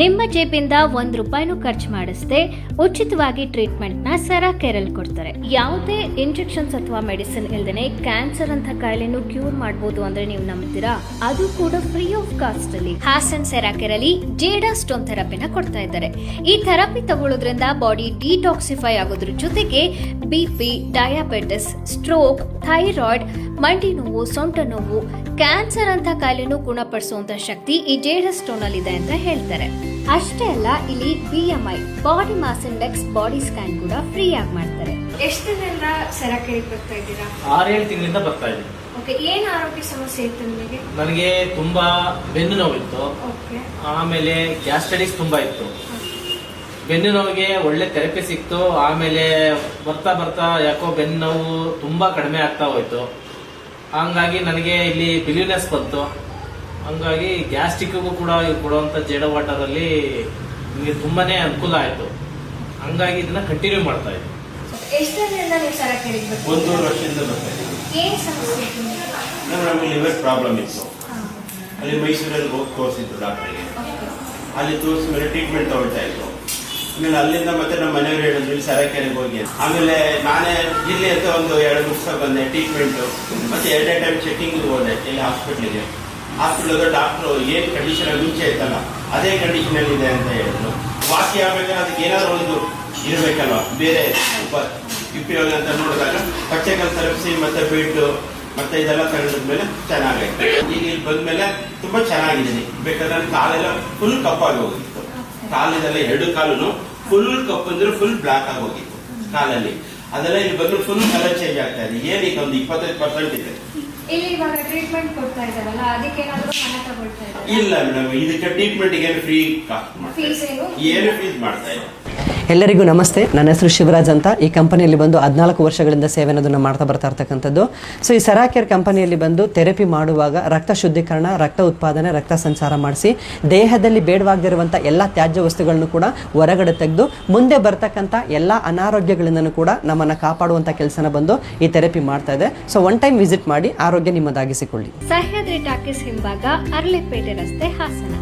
ನಿಮ್ಮ ಜೇಬಿಂದ ₹1 ಖರ್ಚು ಮಾಡಿಸದೆ ಉಚಿತವಾಗಿ ಟ್ರೀಟ್ಮೆಂಟ್ ನ ಸೆರಾ ಕೇರ್ ಅಲ್ಲಿ ಕೊಡ್ತಾರೆ. ಯಾವುದೇ ಇಂಜೆಕ್ಷನ್ಸ್ ಅಥವಾ ಮೆಡಿಸಿನ್ ಇಲ್ದೇನೆ ಕ್ಯಾನ್ಸರ್ ಅಂತ ಕಾಯಿಲೆಯನ್ನು ಕ್ಯೂರ್ ಮಾಡಬಹುದು ಅಂದ್ರೆ ನೀವು ನಂಬ್ತೀರಾ? ಅದು ಕೂಡ ಫ್ರೀ ಆಫ್ ಕಾಸ್ಟ್ ಅಲ್ಲಿ. ಹಾಸನ್ ಸೆರಾ ಕೇರ್ ಅಲ್ಲಿ ಜೇಡಾ ಸ್ಟೋನ್ ಥೆರಪಿನ ಕೊಡ್ತಾ ಇದ್ದಾರೆ. ಈ ಥೆರಪಿ ತಗೊಳ್ಳೋದ್ರಿಂದ ಬಾಡಿ ಡಿಟಾಕ್ಸಿಫೈ ಆಗೋದ್ರ ಜೊತೆಗೆ ಬಿಪಿ, ಡಯಾಬಿಟಿಸ್, ಸ್ಟ್ರೋಕ್, ಥೈರಾಯ್ಡ್, ಮಂಡಿ ನೋವು, ಸೊಂಟ ನೋವು, ಕ್ಯಾನ್ಸರ್ ಅಂತ ಕಾಯಿಲೆನೂ ಗುಣಪಡಿಸುವಂತ ಶಕ್ತಿ ಈ ಜೇಡಾ ಸ್ಟೋನ್ ಅಲ್ಲಿ ಇದೆ ಅಂತ ಹೇಳ್ತಾರೆ. ಅಷ್ಟೇ ಅಲ್ಲ, ಇಲ್ಲಿ BMI body mass index body scan ಕೂಡ ಫ್ರೀ ಆಗಿ ಮಾಡ್ತಾರೆ. ಎಷ್ಟು ದಿನದಿಂದ ಸೆರಾ ಕೇರಿಗೆ ಬರ್ತಾ ಇದ್ದೀರಾ? 6-7 ತಿಂಗಳಿಂದ ಬರ್ತಾ ಇದ್ದೀನಿ. ಓಕೆ, ಏನು ಆರೋಗ್ಯ ಸಮಸ್ಯೆ ಇತ್ತು ನಿಮಗೆ? ನನಗೆ ತುಂಬಾ ಬೆನ್ನು ನೋವಿತ್ತು. ಓಕೆ, ಆಮೇಲೆ ಗ್ಯಾಸ್ಟ್ರೈಟಿಸ್ ತುಂಬಾ ಇತ್ತು. ಬೆನ್ನು ನೋವಿಗೆ ಒಳ್ಳೆ ಥೆರಪಿ ಸಿಕ್ತು. ಆಮೇಲೆ ಬರ್ತಾ ಬರ್ತಾ ಯಾಕೋ ಬೆನ್ನು ನೋವು ತುಂಬಾ ಕಡಿಮೆ ಆಗ್ತಾ ಹೋಯ್ತು. ಹಂಗಾಗಿ ನನಗೆ ಇಲ್ಲಿ ಬಿಲಿನೆಸ್ ಬಂತು. ಹಂಗಾಗಿ ಗ್ಯಾಸ್ಟ್ರಿಕ್ಗೂ ಕೂಡ ಕೊಡುವಂತ ಜೇಡಾ ವಾಟರ್ ಅಲ್ಲಿ ನಿಮಗೆ ತುಂಬಾನೇ ಅನುಕೂಲ ಆಯ್ತು. ಹಂಗಾಗಿ ಇದನ್ನ ಕಂಟಿನ್ಯೂ ಮಾಡ್ತಾ ಇದ್ದೀನಿ. ಎಷ್ಟು ದಿನದಿಂದ ನೀವು ಸೆರಾ ಕೇರಿಗೆ ಬರ್ತಾ 1.5 ವರ್ಷದಿಂದ ಬರ್ತಾ ಇದ್ದೀನಿ. ಏನು ಸಮಸ್ಯೆ ಇತ್ತು ನಿಮಗೆ? ನಮಗೆ ಲಿವರ್ ಪ್ರಾಬ್ಲಮ್ ಇತ್ತು. ಅಲ್ಲಿ ಮೈಸೂರಲ್ಲಿ ಹೋಗಿ ತೋರಿಸಿದ್ದು ಡಾಕ್ಟರ್ಗೆ. ಅಲ್ಲಿ ತೋರಿಸಿದ ಮೇಲೆ ಟ್ರೀಟ್ಮೆಂಟ್ ತಗೊಳ್ತಾ ಇತ್ತು. ಆಮೇಲೆ ಅಲ್ಲಿಂದ ಮತ್ತೆ ನಮ್ಮ ಮನೆಯವರು ಹೇಳಿದ್ರು ಇಲ್ಲಿ ಸೆರಾ ಕೇರಿಗೆ ಹೋಗಿ. ಆಮೇಲೆ ನಾನೇ ಇಲ್ಲಿ ಅಂತ ಒಂದು 2 ದಿವಸ ಬಂದೆ ಟ್ರೀಟ್ಮೆಂಟ್. ಮತ್ತೆ 2 ಟೈಮ್ ಚೆಕಿಂಗ್ ಹೋದೆ ಇಲ್ಲಿ ಹಾಸ್ಪಿಟ್ಲಿಗೆ. ಹಾಸ್ಪಿಟಲ್ ಡಾಕ್ಟ್ರು ಏನ್ ಕಂಡೀಷನ್ ಮುಂಚೆ ಇತ್ತಲ್ಲ ಅದೇ ಕಂಡೀಷನ್ ಅಲ್ಲಿ ಇದೆ ಅಂತ ಹೇಳಿದ್ರು. ವಾಸಿ ಆಗ್ಬೇಕಾದ್ರೆ ಅದಕ್ಕೆ ಏನಾದ್ರು ಒಂದು ಇರಬೇಕಲ್ವ, ಬೇರೆ ಉಪಯೋಗ ಅಂತ ನೋಡಿದಾಗ ಪಚ್ಚೆಕಲ್ ತರಪಿಸಿ ಮತ್ತೆ ಬೆಡ್ ಮತ್ತೆ ಇದೆಲ್ಲ ತಗೊಂಡ್ಮೇಲೆ ಚೆನ್ನಾಗೈತೆ. ಈಗ ಇಲ್ಲಿ ಬಂದ್ಮೇಲೆ ತುಂಬಾ ಚೆನ್ನಾಗಿದ್ದೀನಿ. ಬೇಕಾದ್ರೆ ನನ್ನ ಕಾಲೆಲ್ಲ ಫುಲ್ ಕಪ್ಪಾಗಿ ಹೋಗಿತ್ತು. ಕಾಲಿದೆಲ್ಲ 2 ಕಾಲು ಫುಲ್ ಕಪ್ ಅಂದ್ರೆ ಫುಲ್ ಬ್ಲಾಕ್ ಆಗಿ ಹೋಗಿತ್ತು ಕಾಲಲ್ಲಿ. ಅದೆಲ್ಲ ಇಲ್ಲಿ ಬಂದ್ರೆ ಫುಲ್ ಕಲರ್ ಚೇಂಜ್ ಆಗ್ತಾ ಇದೆ. ಏನೀಗ ಒಂದು 25% ಇದೆ. ಇಲ್ಲಿ ಇವಾಗ ಟ್ರೀಟ್ಮೆಂಟ್ ಕೊಡ್ತಾ ಇದ್ದಾರಲ್ಲ, ಅದಕ್ಕೆ ಏನಾದರೂ ಹಣ ತಗೊಳ್ತಾ ಇದ್ದಾರೆ? ಇಲ್ಲ ಮೇಡಮ್, ಇದಕ್ಕೆ ಟ್ರೀಟ್ಮೆಂಟ್ ಏನು ಫ್ರೀ ಫೀಸ್ ಏನು ಫೀಸ್ ಮಾಡ್ತಾ ಇಲ್ಲ. ಎಲ್ಲರಿಗೂ ನಮಸ್ತೆ. ನನ್ನ ಹೆಸರು ಶಿವರಾಜ್ ಅಂತ. ಈ ಕಂಪನಿಯಲ್ಲಿ ಬಂದು 14 ವರ್ಷಗಳಿಂದ ಸೇವೆಯನ್ನು ಮಾಡ್ತಾ ಬರ್ತಾ ಇರ್ತಕ್ಕಂಥದ್ದು. ಸೊ ಈ ಸೆರಾ ಕೇರ್ ಕಂಪನಿಯಲ್ಲಿ ಬಂದು ಥೆರಪಿ ಮಾಡುವಾಗ ರಕ್ತ ಶುದ್ಧೀಕರಣ, ರಕ್ತ ಉತ್ಪಾದನೆ, ರಕ್ತ ಸಂಚಾರ ಮಾಡಿಸಿ ದೇಹದಲ್ಲಿ ಬೇಡವಾಗದಿರುವಂಥ ಎಲ್ಲ ತ್ಯಾಜ್ಯ ವಸ್ತುಗಳನ್ನು ಕೂಡ ಹೊರಗಡೆ ತೆಗೆದು ಮುಂದೆ ಬರ್ತಕ್ಕಂಥ ಎಲ್ಲ ಅನಾರೋಗ್ಯಗಳಿಂದನೂ ಕೂಡ ನಮ್ಮನ್ನು ಕಾಪಾಡುವಂಥ ಕೆಲಸನ ಬಂದು ಈ ಥೆರಪಿ ಮಾಡ್ತಾ ಇದೆ. ಸೊ ಒನ್ ಟೈಮ್ ವಿಸಿಟ್ ಮಾಡಿ ಆರೋಗ್ಯ ನಿಮ್ಮದಾಗಿಸಿಕೊಳ್ಳಿ. ಸಹ್ಯಾದ್ರಿ ಟಾಕೀಸ್ ಹಿಂಭಾಗ, ಅರಳಿಪೇಟೆ ರಸ್ತೆ, ಹಾಸನ.